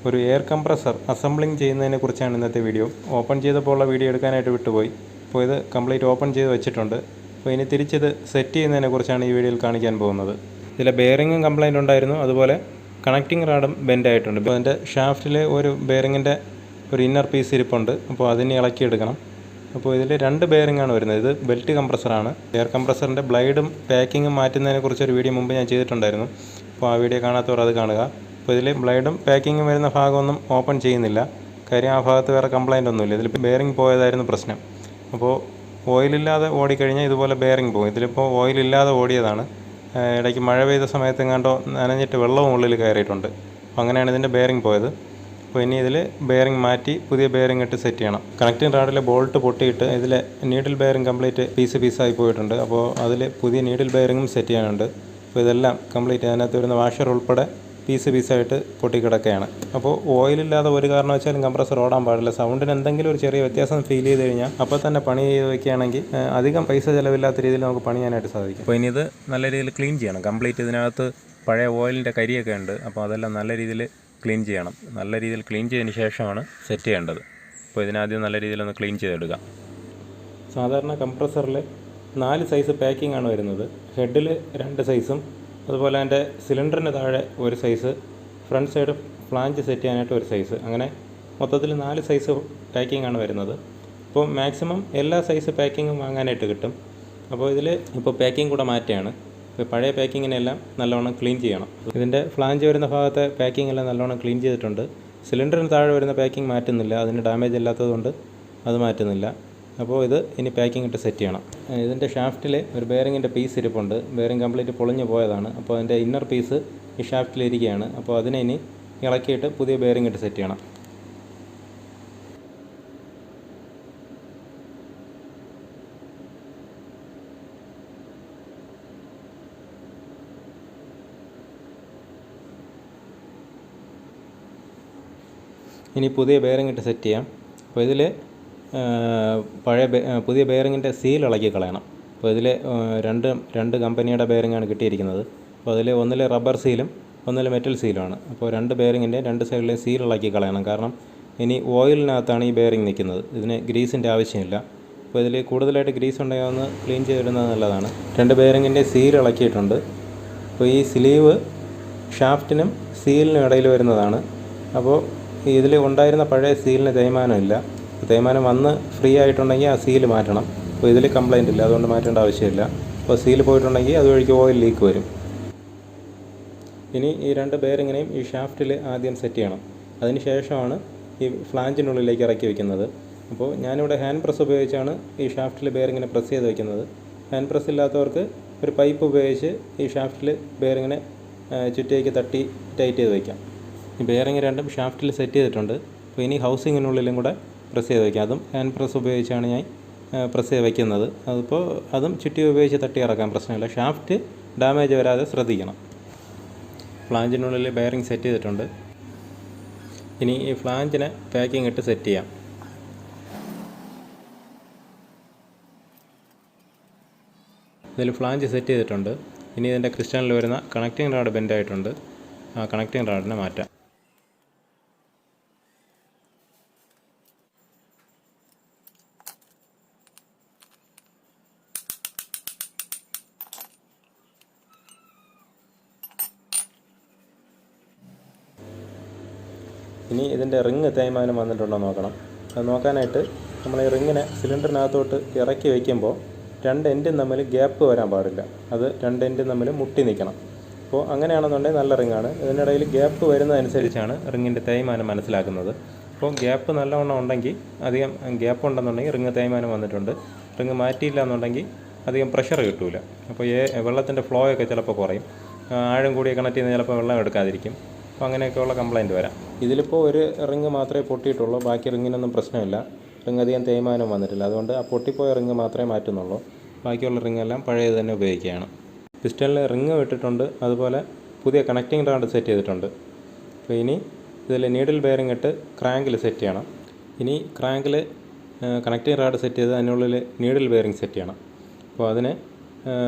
ഒരു air compressor assembling ചെയ്യുന്നതിനെക്കുറിച്ചാണ് ഇന്നത്തെ video. Open ചെയ്തപ്പോൾ ഉള്ള വീഡിയോ എടുക്കാനായിട്ട് വിട്ടുപോയി. അപ്പോൾ ഇത് കംപ്ലീറ്റ് ഓപ്പൺ ചെയ്ത് വെച്ചിട്ടുണ്ട്. അപ്പോൾ ഇനി തിരിച്ചിത് സെറ്റ് ചെയ്യുന്നതിനെക്കുറിച്ചാണ് ഈ വീഡിയോയിൽ കാണിക്കാൻ പോകുന്നത്. ഇതിലെ ബെയറിങ്ങും കംപ്ലൈൻറ്റ് ഉണ്ടായിരുന്നു, അതുപോലെ കണക്റ്റിംഗ് റാഡും ബെൻഡ് ആയിട്ടുണ്ട്. ഇപ്പോൾ അതിൻ്റെ ഷാഫ്റ്റിൽ ഒരു ബെയറിങ്ങിൻ്റെ ഒരു ഇന്നർ പീസ് ഇരിപ്പുണ്ട്. അപ്പോൾ അതിനെ ഇളക്കിയെടുക്കണം. അപ്പോൾ ഇതിൽ 2 ബെയറിങ്ങാണ് വരുന്നത്. ഇത് ബെൽറ്റ് കംപ്രസറാണ്. എയർ കംപ്രസറിൻ്റെ ബ്ലൈഡും പാക്കിങ്ങും മാറ്റുന്നതിനെക്കുറിച്ചൊരു വീഡിയോ മുമ്പ് ഞാൻ ചെയ്തിട്ടുണ്ടായിരുന്നു. അപ്പോൾ ആ വീഡിയോ കാണാത്തവർ അത് കാണുക. അപ്പോൾ ഇതിൽ ബ്ലൈഡും പാക്കിങ്ങും വരുന്ന ഭാഗമൊന്നും ഓപ്പൺ ചെയ്യുന്നില്ല. കാര്യം ആ ഭാഗത്ത് വേറെ കംപ്ലൈൻ്റ് ഒന്നുമില്ല. ഇതിൽ ബെയറിംഗ് പോയതായിരുന്നു പ്രശ്നം. അപ്പോൾ ഓയിലില്ലാതെ ഓടിക്കഴിഞ്ഞാൽ ഇതുപോലെ ബെയറിംഗ് പോകും. ഇതിലിപ്പോൾ ഓയിലില്ലാതെ ഓടിയതാണ്. ഇടയ്ക്ക് മഴ പെയ്ത സമയത്ത് എങ്ങാണ്ടോ നനഞ്ഞിട്ട് വെള്ളവും ഉള്ളിൽ കയറിയിട്ടുണ്ട്. അപ്പോൾ അങ്ങനെയാണ് ഇതിൻ്റെ ബെയറിംഗ് പോയത്. അപ്പോൾ ഇനി ഇതിൽ ബെയറിംഗ് മാറ്റി പുതിയ ബെയറിംഗ് ഇട്ട് സെറ്റ് ചെയ്യണം. കണക്റ്റിംഗ് റാഡിലെ ബോൾട്ട് പൊട്ടിയിട്ട് ഇതിലെ നീഡിൽ ബെയറിംഗ് കംപ്ലീറ്റ് പീസായി പോയിട്ടുണ്ട്. അപ്പോൾ അതിൽ പുതിയ നീഡിൽ ബെയറിംഗും സെറ്റ് ചെയ്യാനുണ്ട്. അപ്പോൾ ഇതെല്ലാം കംപ്ലീറ്റ് അതിനകത്ത് വരുന്ന വാഷർ ഉൾപ്പെടെ പീസായിട്ട് പൊട്ടിക്കിടക്കുകയാണ്. അപ്പോൾ ഓയിലില്ലാതെ ഒരു കാരണവശാലും കംപ്രസർ ഓടാൻ പാടില്ല. സൗണ്ടിന് എന്തെങ്കിലും ഒരു ചെറിയ വ്യത്യാസം ഫീൽ ചെയ്ത് കഴിഞ്ഞാൽ അപ്പോൾ തന്നെ പണി ചെയ്ത് വയ്ക്കുകയാണെങ്കിൽ അധികം പൈസ ചിലവില്ലാത്ത രീതിയിൽ നമുക്ക് പണിയാനായിട്ട് സാധിക്കും. അപ്പോൾ ഇനി ഇത് നല്ല രീതിയിൽ ക്ലീൻ ചെയ്യണം. കംപ്ലീറ്റ് ഇതിനകത്ത് പഴയ ഓയിലിൻ്റെ കരിയൊക്കെ ഉണ്ട്. അപ്പോൾ അതെല്ലാം നല്ല രീതിയിൽ ക്ലീൻ ചെയ്യണം. നല്ല രീതിയിൽ ക്ലീൻ ചെയ്തതിന് ശേഷമാണ് സെറ്റ് ചെയ്യേണ്ടത്. അപ്പോൾ ഇതിനാദ്യം നല്ല രീതിയിലൊന്ന് ക്ലീൻ ചെയ്തെടുക്കാം. സാധാരണ കംപ്രസറിൽ 4 സൈസ് പാക്കിംഗ് ആണ് വരുന്നത്. ഹെഡിൽ 2 സൈസും, അതുപോലെ അതിൻ്റെ സിലിണ്ടറിന് താഴെ ഒരു size, front side flange set ചെയ്യാനായിട്ട് ഒരു സൈസ്, അങ്ങനെ മൊത്തത്തിൽ 4 സൈസ് പാക്കിംഗ് ആണ് വരുന്നത്. അപ്പോൾ മാക്സിമം എല്ലാ സൈസ് പാക്കിങ്ങും വാങ്ങാനായിട്ട് കിട്ടും. അപ്പോൾ ഇതിൽ ഇപ്പോൾ പാക്കിംഗ് കൂടെ മാറ്റുകയാണ്. ഇപ്പോൾ പഴയ പാക്കിങ്ങിനെല്ലാം നല്ലോണം ക്ലീൻ ചെയ്യണം. ഇതിൻ്റെ ഫ്ലാഞ്ച് വരുന്ന ഭാഗത്തെ പാക്കിംഗ് എല്ലാം നല്ലോണം ക്ലീൻ ചെയ്തിട്ടുണ്ട്. സിലിണ്ടറിന് താഴെ വരുന്ന പാക്കിംഗ് മാറ്റുന്നില്ല. അതിന് ഡാമേജ് ഇല്ലാത്തതുകൊണ്ട് അത് മാറ്റുന്നില്ല. അപ്പോൾ ഇത് ഇനി പാക്കിംഗ് ഇട്ട് സെറ്റ് ചെയ്യണം. ഇതിൻ്റെ ഷാഫ്റ്റിൽ ഒരു ബെയറിങ്ങിൻ്റെ പീസ് ഇരിപ്പുണ്ട്. ബെയറിംഗ് കംപ്ലീറ്റ് പൊളിഞ്ഞു പോയതാണ്. അപ്പോൾ അതിൻ്റെ ഇന്നർ പീസ് ഈ ഷാഫ്റ്റിലിരിക്കുകയാണ്. അപ്പോൾ അതിനെ ഇനി ഇളക്കിയിട്ട് പുതിയ ബെയറിംഗ് ഇട്ട് സെറ്റ് ചെയ്യണം. ഇനി പുതിയ ബെയറിംഗ് ഇട്ട് സെറ്റ് ചെയ്യാം. അപ്പോൾ ഇതിൽ പുതിയ ബെയറിങ്ങിൻ്റെ സീൽ ഇളക്കി കളയണം. അപ്പോൾ ഇതിൽ രണ്ട് കമ്പനിയുടെ ബെയറിങ്ങാണ് കിട്ടിയിരിക്കുന്നത്. അപ്പോൾ അതിൽ ഒന്നിൽ റബ്ബർ സീലും ഒന്നിൽ മെറ്റൽ സീലുമാണ്. അപ്പോൾ 2 ബെയറിങ്ങിൻ്റെ 2 സൈഡിലെയും സീൽ ഇളക്കി കളയണം. കാരണം ഇനി ഓയിലിനകത്താണ് ഈ ബെയറിംഗ് നിൽക്കുന്നത്. ഇതിന് ഗ്രീസിൻ്റെ ആവശ്യമില്ല. അപ്പോൾ ഇതിൽ കൂടുതലായിട്ട് ഗ്രീസ് ഉണ്ടെങ്കിൽ ഒന്ന് ക്ലീൻ ചെയ്തിടുന്നത് നല്ലതാണ്. 2 ബെയറിങ്ങിൻ്റെ സീൽ ഇളക്കിയിട്ടുണ്ട്. അപ്പോൾ ഈ സ്ലീവ് ഷാഫ്റ്റിനും സീലിനും ഇടയിൽ വരുന്നതാണ്. അപ്പോൾ ഇതിൽ ഉണ്ടായിരുന്ന പഴയ സീലിന് തേയ്മാനമില്ല. തേയ്മാനം വന്ന് ഫ്രീ ആയിട്ടുണ്ടെങ്കിൽ ആ സീല് മാറ്റണം. അപ്പോൾ ഇതിൽ കംപ്ലൈൻ്റ് ഇല്ല, അതുകൊണ്ട് മാറ്റേണ്ട ആവശ്യമില്ല. അപ്പോൾ സീല് പോയിട്ടുണ്ടെങ്കിൽ അതുവഴിക്ക് ഓയിൽ ലീക്ക് വരും. ഇനി ഈ 2 ബെയറിങ്ങിനെയും ഈ ഷാഫ്റ്റിൽ ആദ്യം സെറ്റ് ചെയ്യണം. അതിന് ശേഷമാണ് ഈ ഫ്ലാഞ്ചിനുള്ളിലേക്ക് ഇറക്കി വയ്ക്കുന്നത്. അപ്പോൾ ഞാനിവിടെ ഹാൻഡ് പ്രസ് ഉപയോഗിച്ചാണ് ഈ ഷാഫ്റ്റിൽ ബെയറിങ്ങിനെ പ്രസ് ചെയ്ത് വയ്ക്കുന്നത്. ഹാൻഡ് പ്രസ് ഇല്ലാത്തവർക്ക് ഒരു പൈപ്പ് ഉപയോഗിച്ച് ഈ ഷാഫ്റ്റിൽ ബെയറിങ്ങിനെ ചുറ്റേക്ക് തട്ടി ടൈറ്റ് ചെയ്ത് വയ്ക്കാം. ഈ ബെയറിങ് 2ഉം ഷാഫ്റ്റിൽ സെറ്റ് ചെയ്തിട്ടുണ്ട്. അപ്പോൾ ഇനി ഹൗസിങ്ങിനുള്ളിലും കൂടെ പ്രസ് ചെയ്ത് വയ്ക്കാം. അതും ഹാൻഡ് പ്രസ് ഉപയോഗിച്ചാണ് ഞാൻ പ്രസ് ചെയ്ത് വയ്ക്കുന്നത്. അതിപ്പോൾ അതും ചുറ്റി ഉപയോഗിച്ച് തട്ടി ഇറക്കാൻ പ്രശ്നമില്ല. ഷാഫ്റ്റ് ഡാമേജ് വരാതെ ശ്രദ്ധിക്കണം. ഫ്ലാഞ്ചിനുള്ളിൽ ബെയറിംഗ് സെറ്റ് ചെയ്തിട്ടുണ്ട്. ഇനി ഈ ഫ്ലാഞ്ചിനെ പാക്കിംഗ് ഇട്ട് സെറ്റ് ചെയ്യാം. ഇതിൽ ഫ്ലാഞ്ച് സെറ്റ് ചെയ്തിട്ടുണ്ട്. ഇനി ഇതിൻ്റെ ക്രിസ്റ്റലിൽ വരുന്ന കണക്റ്റിംഗ് റാഡ് ബെൻഡ് ആയിട്ടുണ്ട്. ആ കണക്റ്റിംഗ് റാഡിനെ മാറ്റാം. ഇനി ഇതിൻ്റെ റിങ് തേയ്മാനം വന്നിട്ടുണ്ടോ നോക്കണം. അത് നോക്കാനായിട്ട് നമ്മൾ ഈ റിങ്ങിനെ സിലിണ്ടറിനകത്തോട്ട് ഇറക്കി വയ്ക്കുമ്പോൾ 2 എൻഡും തമ്മിൽ ഗ്യാപ്പ് വരാൻ പാടില്ല. അത് 2 എൻഡും തമ്മിൽ മുട്ടി നിൽക്കണം. അപ്പോൾ അങ്ങനെയാണെന്നുണ്ടെങ്കിൽ നല്ല റിങ്ങാണ്. ഇതിനിടയിൽ ഗ്യാപ്പ് വരുന്നതനുസരിച്ചാണ് റിങ്ങിൻ്റെ തേയ്മാനം മനസ്സിലാക്കുന്നത്. അപ്പോൾ ഗ്യാപ്പ് നല്ലവണ്ണം ഉണ്ടെങ്കിൽ, അധികം ഗ്യാപ്പ് ഉണ്ടെന്നുണ്ടെങ്കിൽ റിങ് തേയ്മാനം വന്നിട്ടുണ്ട്. റിങ് മാറ്റിയില്ല എന്നുണ്ടെങ്കിൽ അധികം പ്രഷർ കിട്ടില്ല. അപ്പോൾ വെള്ളത്തിൻ്റെ ഫ്ലോ ഒക്കെ ചിലപ്പോൾ കുറയും. ആഴം കൂടിയ കണക്ട് ചെയ്യുന്ന ചിലപ്പോൾ വെള്ളം എടുക്കാതിരിക്കും. അപ്പോൾ അങ്ങനെയൊക്കെയുള്ള കംപ്ലൈൻറ്റ് വരാം. ഇതിലിപ്പോൾ ഒരു റിങ് മാത്രമേ പൊട്ടിയിട്ടുള്ളൂ. ബാക്കി റിങ്ങിനൊന്നും പ്രശ്നമില്ല. റിങ് അധികം തേയ്മാനം വന്നിട്ടില്ല. അതുകൊണ്ട് ആ പൊട്ടിപ്പോയ റിങ് മാത്രമേ മാറ്റുന്നുള്ളൂ. ബാക്കിയുള്ള റിങ്ങെല്ലാം പഴയത് തന്നെ ഉപയോഗിക്കുകയാണ്. പിസ്റ്റലിൽ റിങ് ഇട്ടിട്ടുണ്ട്. അതുപോലെ പുതിയ കണക്റ്റിംഗ് റാഡ് സെറ്റ് ചെയ്തിട്ടുണ്ട്. അപ്പോൾ ഇനി ഇതിൽ നീഡിൽ ബെയറിംഗ് ഇട്ട് ക്രാങ്കിൽ സെറ്റ് ചെയ്യണം. ഇനി ക്രാങ്കിൽ കണക്റ്റിംഗ് റാഡ് സെറ്റ് ചെയ്ത് അതിനുള്ളിൽ നീഡിൽ ബെയറിംഗ് സെറ്റ് ചെയ്യണം. അപ്പോൾ അതിന്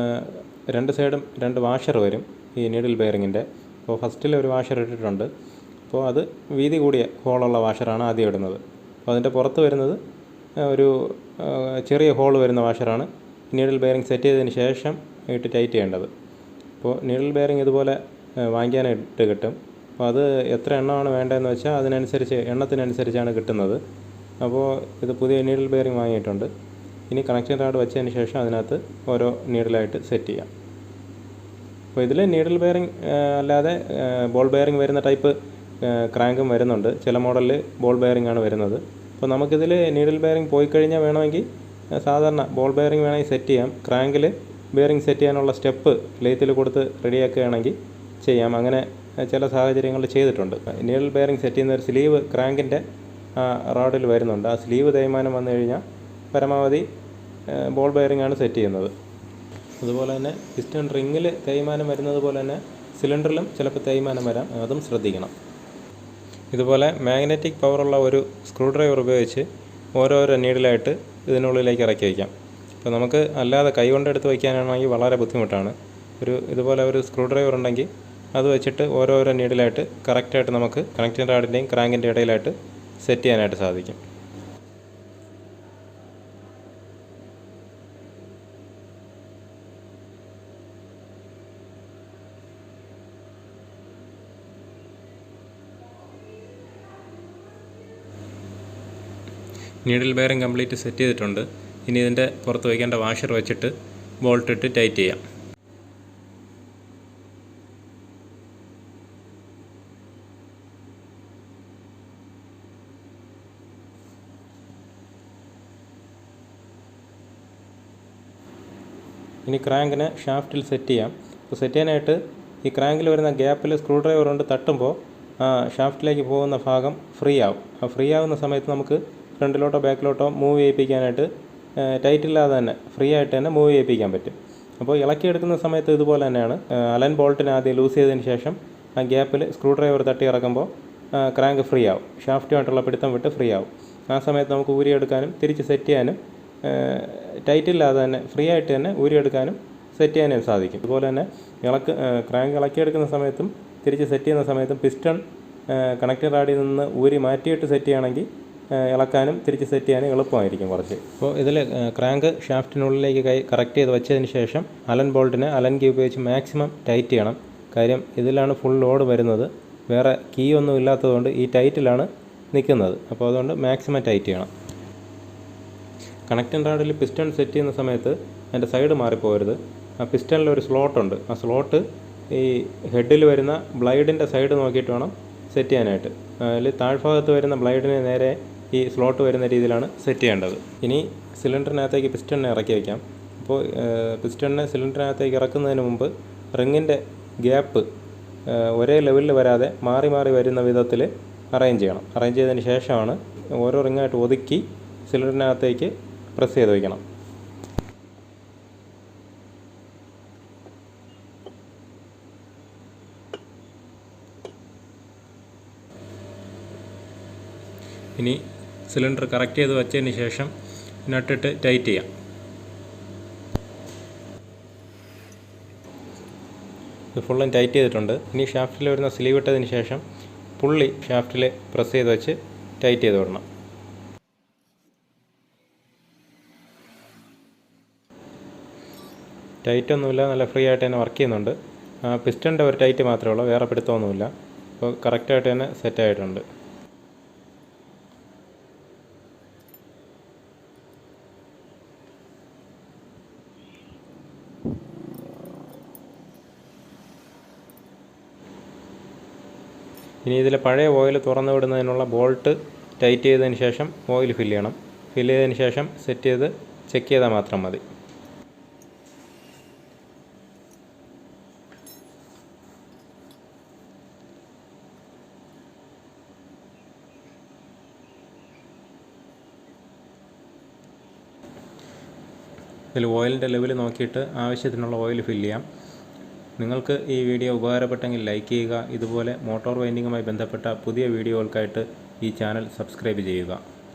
2 സൈഡും 2 വാഷർ വരും ഈ നീഡിൽ ബെയറിങ്ങിൻ്റെ. അപ്പോൾ ഫസ്റ്റിൽ ഒരു വാഷർ ഇട്ടിട്ടുണ്ട്. അപ്പോൾ അത് വീതി കൂടിയ ഹോളുള്ള വാഷറാണ് ആദ്യം ഇടുന്നത്. അപ്പോൾ അതിൻ്റെ പുറത്ത് വരുന്നത് ഒരു ചെറിയ ഹോൾ വരുന്ന വാഷറാണ് നീഡിൽ ബെയറിംഗ് സെറ്റ് ചെയ്തതിന് ശേഷം ഇട്ട് ടൈറ്റ് ചെയ്യേണ്ടത്. അപ്പോൾ നീഡിൽ ബെയറിംഗ് ഇതുപോലെ വാങ്ങിക്കാനായിട്ട് കിട്ടും. അപ്പോൾ അത് എത്ര എണ്ണമാണ് വേണ്ടതെന്ന് വെച്ചാൽ അതിനനുസരിച്ച് എണ്ണത്തിനനുസരിച്ചാണ് കിട്ടുന്നത്. അപ്പോൾ ഇത് പുതിയ നീഡിൽ ബെയറിംഗ് വാങ്ങിയിട്ടുണ്ട്. ഇനി കണക്ഷൻ റാഡ് വെച്ചതിന് ശേഷം അതിനകത്ത് ഓരോ നീഡിലായിട്ട് സെറ്റ് ചെയ്യാം. അപ്പോൾ ഇതിൽ നീഡിൽ ബെയറിംഗ് അല്ലാതെ ബോൾ ബെയറിംഗ് വരുന്ന ടൈപ്പ് ക്രാങ്കും വരുന്നുണ്ട്. ചില മോഡലിൽ ബോൾ ബെയറിംഗ് ആണ് വരുന്നത്. അപ്പോൾ നമുക്കിതിൽ നീഡിൽ ബെയറിംഗ് പോയി കഴിഞ്ഞാൽ വേണമെങ്കിൽ സാധാരണ ബോൾ ബെയറിംഗ് വേണമെങ്കിൽ സെറ്റ് ചെയ്യാം. ക്രാങ്കിൽ ബെയറിംഗ് സെറ്റ് ചെയ്യാനുള്ള സ്റ്റെപ്പ് ലെയ്ത്തിൽ കൊടുത്ത് റെഡിയാക്കുകയാണെങ്കിൽ ചെയ്യാം. അങ്ങനെ ചില സാഹചര്യങ്ങളിൽ ചെയ്തിട്ടുണ്ട്. നീഡിൽ ബെയറിംഗ് സെറ്റ് ചെയ്യുന്ന ഒരു സ്ലീവ് ക്രാങ്കിൻ്റെ റോഡിൽ വരുന്നുണ്ട്. ആ സ്ലീവ് തേയ്മാനം വന്നു കഴിഞ്ഞാൽ പരമാവധി ബോൾ ബെയറിംഗ് ആണ് സെറ്റ് ചെയ്യുന്നത്. അതുപോലെ തന്നെ പിസ്റ്റൺ റിങ്ങിൽ തേയ്മാനം വരുന്നത് പോലെ തന്നെ സിലിണ്ടറിലും ചിലപ്പോൾ തേയ്മാനം വരാം, അതും ശ്രദ്ധിക്കണം. ഇതുപോലെ മാഗ്നറ്റിക് പവറുള്ള ഒരു സ്ക്രൂ ഡ്രൈവർ ഉപയോഗിച്ച് ഓരോരോ നീഡിലായിട്ട് ഇതിനുള്ളിലേക്ക് ഇറക്കി വയ്ക്കാം. അപ്പോൾ നമുക്ക് അല്ലാതെ കൈ കൊണ്ടെടുത്ത് വയ്ക്കാനാണെങ്കിൽ വളരെ ബുദ്ധിമുട്ടാണ്. ഇതുപോലെ ഒരു സ്ക്രൂ ഡ്രൈവർ ഉണ്ടെങ്കിൽ അത് വെച്ചിട്ട് ഓരോരോ നീഡിലായിട്ട് കറക്റ്റായിട്ട് നമുക്ക് കണക്റ്റിംഗ് റാഡിൻ്റെയും ക്രാങ്കിൻ്റെ ഇടയിലായിട്ട് സെറ്റ് ചെയ്യാനായിട്ട് സാധിക്കും. നീഡിൽ ബെയറിംഗ് കംപ്ലീറ്റ് സെറ്റ് ചെയ്തിട്ടുണ്ട്. ഇനി ഇതിൻ്റെ പുറത്ത് വയ്ക്കേണ്ട വാഷർ വെച്ചിട്ട് ബോൾട്ട് ഇട്ട് ടൈറ്റ് ചെയ്യാം. ഇനി ക്രാങ്കിനെ ഷാഫ്റ്റിൽ സെറ്റ് ചെയ്യാം. അപ്പോൾ സെറ്റ് ചെയ്യാനായിട്ട് ഈ ക്രാങ്കിൽ വരുന്ന ഗ്യാപ്പിൽ സ്ക്രൂ ഡ്രൈവർ കൊണ്ട് തട്ടുമ്പോൾ ഷാഫ്റ്റിലേക്ക് പോകുന്ന ഭാഗം ഫ്രീ ആവും. ആ ഫ്രീ ആവുന്ന സമയത്ത് നമുക്ക് ഫ്രണ്ടിലോട്ടോ ബാക്കിലോട്ടോ മൂവ് ചെയ്യിപ്പിക്കാനായിട്ട് ടൈറ്റില്ലാതെ തന്നെ ഫ്രീ ആയിട്ട് തന്നെ മൂവ് ചെയ്യിപ്പിക്കാൻ പറ്റും. അപ്പോൾ ഇളക്കിയെടുക്കുന്ന സമയത്ത് ഇതുപോലെ തന്നെയാണ്. അലൻ ബോൾട്ടിനെ ആദ്യം ലൂസ് ചെയ്തതിന് ശേഷം ആ ഗ്യാപ്പിൽ സ്ക്രൂ ഡ്രൈവർ തട്ടി ഇറക്കുമ്പോൾ ക്രാങ്ക് ഫ്രീ ആവും. ഷാഫ്റ്റുമായിട്ടുള്ള പിടുത്തം വിട്ട് ഫ്രീ ആവും. ആ സമയത്ത് നമുക്ക് ഊരിയെടുക്കാനും തിരിച്ച് സെറ്റ് ചെയ്യാനും ടൈറ്റില്ലാതെ തന്നെ ഫ്രീ ആയിട്ട് തന്നെ ഊരിയെടുക്കാനും സെറ്റ് ചെയ്യാനും സാധിക്കും. അതുപോലെ തന്നെ ക്രാങ്ക് ഇളക്കിയെടുക്കുന്ന സമയത്തും തിരിച്ച് സെറ്റ് ചെയ്യുന്ന സമയത്തും പിസ്റ്റൺ കണക്റ്റിംഗ് റാഡിൽ നിന്ന് ഊരി മാറ്റിയിട്ട് സെറ്റ് ചെയ്യുകയാണെങ്കിൽ ഇളക്കാനും തിരിച്ച് സെറ്റ് ചെയ്യാനും എളുപ്പമായിരിക്കും കുറച്ച്. അപ്പോൾ ഇതിൽ ക്രാങ്ക് ഷാഫ്റ്റിനുള്ളിലേക്ക് കറക്റ്റ് ചെയ്ത് വെച്ചതിന് ശേഷം അലൻ ബോൾട്ടിനെ അലൻ കീ ഉപയോഗിച്ച് മാക്സിമം ടൈറ്റ് ചെയ്യണം. കാര്യം ഇതിലാണ് ഫുൾ ലോഡ് വരുന്നത്. വേറെ കീ ഒന്നും ഇല്ലാത്തതുകൊണ്ട് ഈ ടൈറ്റിലാണ് നിൽക്കുന്നത്. അപ്പോൾ അതുകൊണ്ട് മാക്സിമം ടൈറ്റ് ചെയ്യണം. കണക്റ്റിംഗ് റാഡിൽ പിസ്റ്റൺ സെറ്റ് ചെയ്യുന്ന സമയത്ത് അതിൻ്റെ സൈഡ് മാറിപ്പോകരുത്. ആ പിസ്റ്റണിൽ ഒരു സ്ലോട്ടുണ്ട്. ആ സ്ലോട്ട് ഈ ഹെഡിൽ വരുന്ന ബ്ലൈഡിൻ്റെ സൈഡ് നോക്കിയിട്ട് വേണം സെറ്റ് ചെയ്യാനായിട്ട്. അതിൽ താഴ്ഭാഗത്ത് വരുന്ന ബ്ലൈഡിന് നേരെ ഈ സ്ലോട്ട് വരുന്ന രീതിയിലാണ് സെറ്റ് ചെയ്യേണ്ടത്. ഇനി സിലിണ്ടറിനകത്തേക്ക് പിസ്റ്റണിനെ ഇറക്കി വയ്ക്കാം. അപ്പോൾ പിസ്റ്റണിനെ സിലിണ്ടറിനകത്തേക്ക് ഇറക്കുന്നതിന് മുമ്പ് റിങ്ങിൻ്റെ ഗ്യാപ്പ് ഒരേ ലെവലിൽ വരാതെ മാറി മാറി വരുന്ന വിധത്തിൽ അറേഞ്ച് ചെയ്യണം. അറേഞ്ച് ചെയ്തതിന് ശേഷമാണ് ഓരോ റിങ്ങായിട്ട് ഒതുക്കി സിലിണ്ടറിനകത്തേക്ക് പ്രസ് ചെയ്ത് വയ്ക്കണം. ഇനി സിലിണ്ടർ കറക്റ്റ് ചെയ്ത് വെച്ചതിന് ശേഷം നട്ടിട്ട് ടൈറ്റ് ചെയ്യാം. ഇത് ഫുള്ളും ടൈറ്റ് ചെയ്തിട്ടുണ്ട്. ഇനി ഷാഫ്റ്റിൽ വരുന്ന സ്ലീവ് ഇട്ടതിന് ശേഷം പുള്ളി ഷാഫ്റ്റിൽ പ്രസ് ചെയ്ത് വെച്ച് ടൈറ്റ് ചെയ്ത് വിടണം. ടൈറ്റൊന്നുമില്ല, നല്ല ഫ്രീ ആയിട്ട് തന്നെ വർക്ക് ചെയ്യുന്നുണ്ട്. പിസ്റ്റണിൻ്റെ ഒരു ടൈറ്റ് മാത്രമേ ഉള്ളൂ, വേറെ പിടുത്തമൊന്നുമില്ല. അപ്പോൾ കറക്റ്റായിട്ട് തന്നെ സെറ്റായിട്ടുണ്ട്. ഇനി ഇതിലെ പഴയ ഓയിൽ തുറന്നു വിടുന്നതിനുള്ള ബോൾട്ട് ടൈറ്റ് ചെയ്തതിന് ശേഷം ഓയിൽ ഫില്ല് ചെയ്യണം. ഫില്ല് ചെയ്തതിന് ശേഷം സെറ്റ് ചെയ്ത് ചെക്ക് ചെയ്താൽ മാത്രം മതി. ഇതിൽ ഓയിലിൻ്റെ ലെവൽ നോക്കിയിട്ട് ആവശ്യത്തിനുള്ള ഓയിൽ ഫില്ല് ചെയ്യാം. നിങ്ങൾക്ക് ഈ വീഡിയോ ഉപകാരപ്പെട്ടെങ്കിൽ ലൈക്ക് ചെയ്യുക. ഇതുപോലെ മോട്ടോർ വൈൻഡിങ്ങുമായി ബന്ധപ്പെട്ട പുതിയ വീഡിയോകൾക്കായിട്ട് ഈ ചാനൽ സബ്സ്ക്രൈബ് ചെയ്യുക.